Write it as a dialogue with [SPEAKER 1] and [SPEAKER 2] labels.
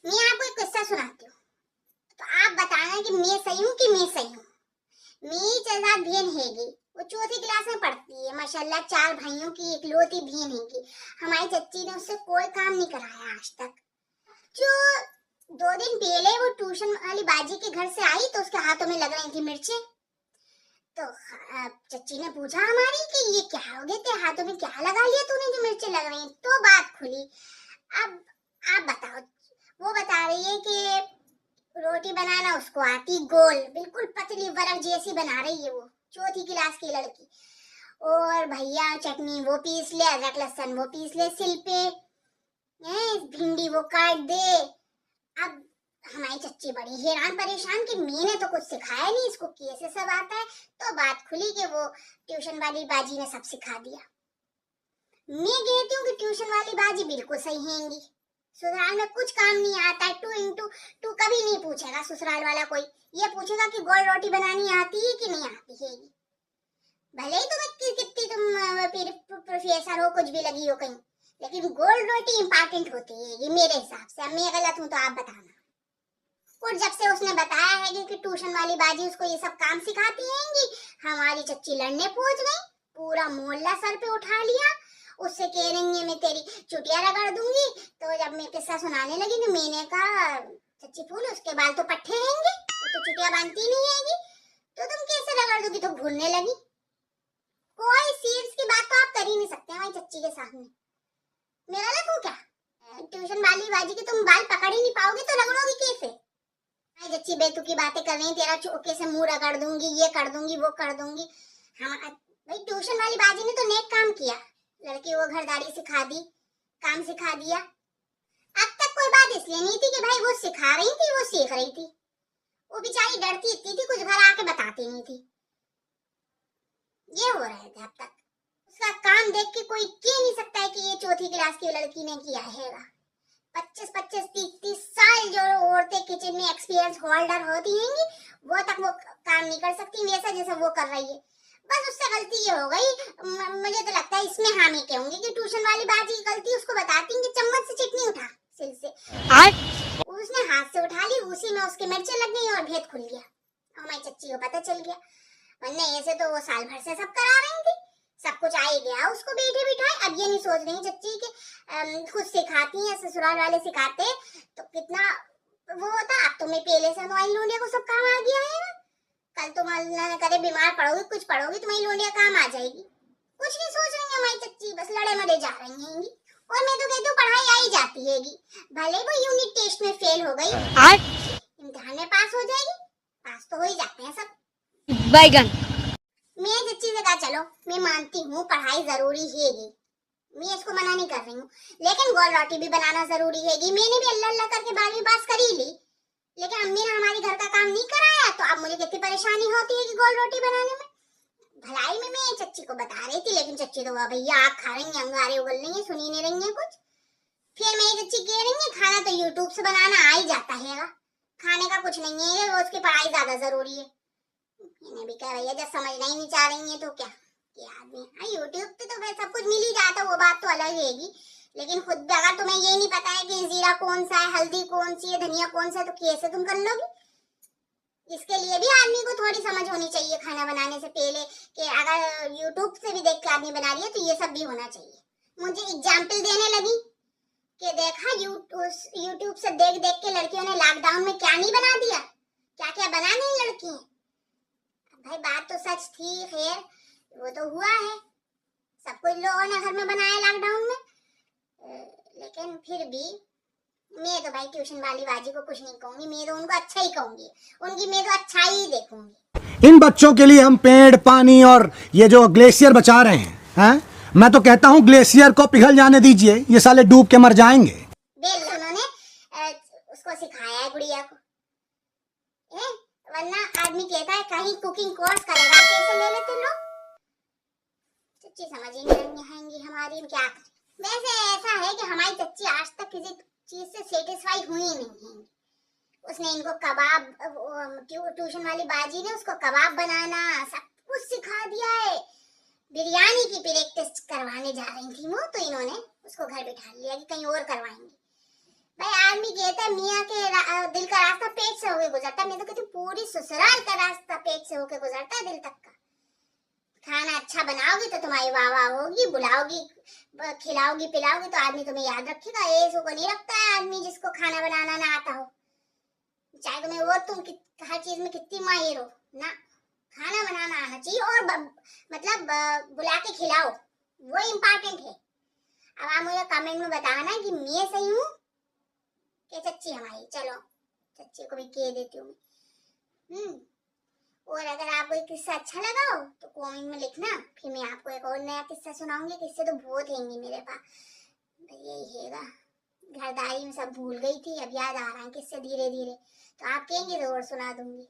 [SPEAKER 1] मैं आपको एक किस्सा सुनाती हूँ, तो आप बताना कि मैं सही हूँ कि मैं सही हूँ। मेरी चलदार बहन हैगी, वो चौथी क्लास में पढ़ती है। माशाल्लाह 4 भाइयों की इकलौती बहन हैगी। हमारी चच्ची ने उससे कोई काम नहीं कराया आज तक। जो 2 दिन पहले वो ट्यूशन वाली बाजी के घर से आई तो उसके हाथों में लग रही थी मिर्चें। तो चच्ची ने पूछा हमारी कि ये क्या हो गया, तेरे हाथों में क्या लगा लिया तूने जो मिर्चें लग रही हैं। तो बात खुली। अब आप बताओ, वो बता रही है कि रोटी बनाना उसको आती गोल, बिल्कुल पतली वरक जैसी बना रही है वो, चौथी क्लास की लड़की। और भैया चटनी वो पीस ले, अदरक लहसुन वो पीस ले सिल पे, भिंडी वो काट दे। अब हमारी चच्ची बड़ी हैरान परेशान कि मैंने तो कुछ सिखाया नहीं इसको, कैसे सब आता है। तो बात खुली कि वो ट्यूशन वाली बाजी ने सब सिखा दिया। मैं कहती हूँ कि ट्यूशन वाली बाजी बिल्कुल सही हैंगी। ससुराल में कुछ काम नहीं आता है, 2 into 2 कभी नहीं पूछेगा ससुराल वाला कोई। ये पूछेगा कि गोल रोटी बनानी आती है कि नहीं आती है। भले ही तुम्हें कितनी तुम प्रोफेसर हो, कुछ भी लगी हो कहीं, लेकिन गोल रोटी इंपॉर्टेंट होती है ये मेरे हिसाब से। अब मैं गलत हूँ तो आप बताना। और जब से उसने बताया है कि ट्यूशन वाली बाजी उसको ये सब काम सिखाती हैंगी, हमारी चच्ची लड़ने पहुंच गई। पूरा मोहल्ला सर पे उठा लिया। उससे कह रही है मैं तेरी चुटिया रगड़ दूंगी। तो जब मैं किस्सा सुनाने लगी तो मैंने कहा चच्ची फूल उसके बाल तो पट्टे हैंगे, वो तो चुटिया बांधती नहीं हैगी, तो तुम कैसे रगड़ दोगी। तो भूलने लगी। कोई सीरियस की बात तो आप कर ही नहीं सकते हमारी चच्ची के सामने। मैं गलत हूँ क्या? ट्यूशन वाली बाजी के तुम बाल पकड़ ही नहीं पाओगे तो रगड़ोगी कैसे? चच्ची बेतु की बातें कर रही हैं, तेरा चौके से मुंह रगड़ दूंगी, ये कर दूंगी, वो कर दूंगी। हम भाई ट्यूशन वाली बाजी ने तो नेक काम किया, लड़की वो घरदारी सिखा दी, काम सिखा दिया। अब तक कोई बात इसलिए नहीं थी कि भाई वो सिखा रही थी, वो सीख रही थी। वो बेचारी डरती इतनी थी, कुछ घर आके बताती नहीं थी। ये हो रहे थे अब तक। उसका काम देख के कोई कह नहीं सकता है कि ये चौथी क्लास की लड़की ने किया है। 25-25, 30-30 साल जो औरतें किचन में एक्सपीरियंस होल्डर होती हैं, वो तक वो काम नहीं कर सकती वैसा जैसा वो कर रही है। बस उससे गलती ये हो गई, मुझे तो लगता है इसमें हामी कहूंगी कि ट्यूशन वाली बाजी की गलती उसको बताती हैं कि चम्मच से चटनी उठा सिल से, उसने हाथ से उठा ली, उसी में उसके मिर्चें लग गई और भेद खुल गया। हमारी चच्ची को पता चल गया, वरना ऐसे तो वो साल भर से सब करा रही थी, सब कुछ आ ही गया उसको बैठे बिठाए। अब ये नहीं सोच रही चच्ची कि खुद सिखाती हैं, ससुराल वाले सिखाते तो कितना वो होता। अब तुम्हें पहले से तुम्हारी लोंडिया को सब काम आ गया है ना। कल तुम अल्लाह न करे बीमार पड़ोगी, कुछ पड़ोगी, तुम्हारी लोंडिया काम आ जाएगी। कुछ नहीं सोच रही है हमारी चच्ची, बस लड़े मरे जा रही हैंगी। और मैं तो कहती हूँ पढ़ाई आ ही जाती हैगी, भले वो यूनिट टेस्ट में फेल हो गई, इम्तिहान में पास हो जाएगी। पास तो हो ही जाते हैं सब बैगन। मैं चच्ची से कहा चलो मैं मानती हूँ पढ़ाई जरूरी हैगी, मैं इसको मना नहीं कर रही हूँ, लेकिन गोल रोटी भी बनाना जरूरी हैगी। मैंने भी अल्लाह अल्लाह करके 12वीं पास कर ही ली, लेकिन अम्मी ने हमारी घर का काम नहीं कराया, तो अब मुझे कितनी परेशानी होती है कि गोल रोटी बनाने में। भलाई में मैं चच्ची को बता रही थी, लेकिन चच्ची तो भैया आग खा रही है, अंगारे उगल रही है, सुनी नहीं रही है कुछ। फिर मेरी चच्ची कह रही है खाना तो यूट्यूब से बनाना आ ही जाता है, खाने का कुछ नहीं है, रोज की पढ़ाई ज्यादा जरूरी है। मैंने भी कहा भैया जब समझना ही नहीं चाह रही है तो क्या आदमी, यूट्यूब पे तो फिर सब कुछ मिल ही जाता, वो बात तो अलग हैगी। लेकिन खुद भी अगर तुम्हें ये नहीं पता है कि जीरा कौन सा है, हल्दी कौन सी है, धनिया कौन सा है, तो कैसे तुम कर लोगे। इसके लिए भी आदमी को थोड़ी समझ होनी चाहिए खाना बनाने से पहले, कि अगर यूट्यूब से भी देख के आदमी बना रही है तो ये सब भी होना चाहिए। मुझे एग्जाम्पल देने लगी कि देखा यूट्यूब से देख देख के लड़कियों ने लॉकडाउन में क्या नहीं बना दिया, क्या क्या बना नहीं लड़कियां। भाई बात तो सच थी, खैर वो तो हुआ है, सब कुछ लोगों ने घर में बनाया लॉकडाउन में, लेकिन फिर भी मैं तो भाई ट्यूशन वाली बाजी को कुछ नहीं कहूंगी, मैं तो उनको अच्छा ही कहूंगी, उनकी मैं तो अच्छा ही देखूंगी।
[SPEAKER 2] इन बच्चों के लिए हम पेड़, पानी और ये जो ग्लेशियर बचा रहे हैं, मैं तो कहता हूँ ग्लेशियर को पिघल जाने दीजिए, ये साले डूब के मर जाएंगे।
[SPEAKER 1] उन्होंने उसको सिखाया है गुड़िया को, वरना आदमी कहता है कहीं कुकिंग कोर्स करेगा, कैसे ले लेते लोग। चच्ची समझ ही नहीं आएंगी हमारी, क्या करें। वैसे ऐसा है कि हमारी चच्ची आज तक किसी चीज से सेटिस्फाई हुई नहीं है। उसने इनको कबाब, ट्यूशन वाली बाजी ने उसको कबाब बनाना सब कुछ सिखा दिया है। बिरयानी की प्रैक्टिस करवाने जा रही थी वो, तो इन्होंने उसको घर बिठा लिया कि कहीं और करवाएंगे। भाई आदमी कहता है मियाँ के दिल का रास्ता पेट से होके गुजरता है, मैं तो कहती हूँ पूरी ससुराल का रास्ता पेट से होके गुजरता है दिल तक का। खाना अच्छा बनाओगी तो तुम्हारी वाह वाह होगी, बुलाओगी, खिलाओगी पिलाओगी तो आदमी तुम्हें याद रखेगा। ऐसो को नहीं रखता है आदमी जिसको खाना बनाना ना आता हो, चाहे तुम्हें वो तुम हर चीज में कितनी माहिर हो ना, खाना बनाना आना चाहिए और मतलब बुला के खिलाओ, वो इम्पोर्टेंट है। अब आप मुझे कमेंट में बताना कि मैं सही हूँ कि चच्ची हमारी, चलो चच्ची को भी कह देती हूँ मैं। और अगर आपको एक किस्सा अच्छा लगा हो तो कमेंट में लिखना, फिर मैं आपको एक और नया किस्सा सुनाऊंगी। किस्से तो बहुत हैंगे मेरे पास, यही हैगा, घरदारी में सब भूल गई थी, अब याद आ रहा है किस्से धीरे धीरे, तो आप कहेंगे तो और सुना दूंगी।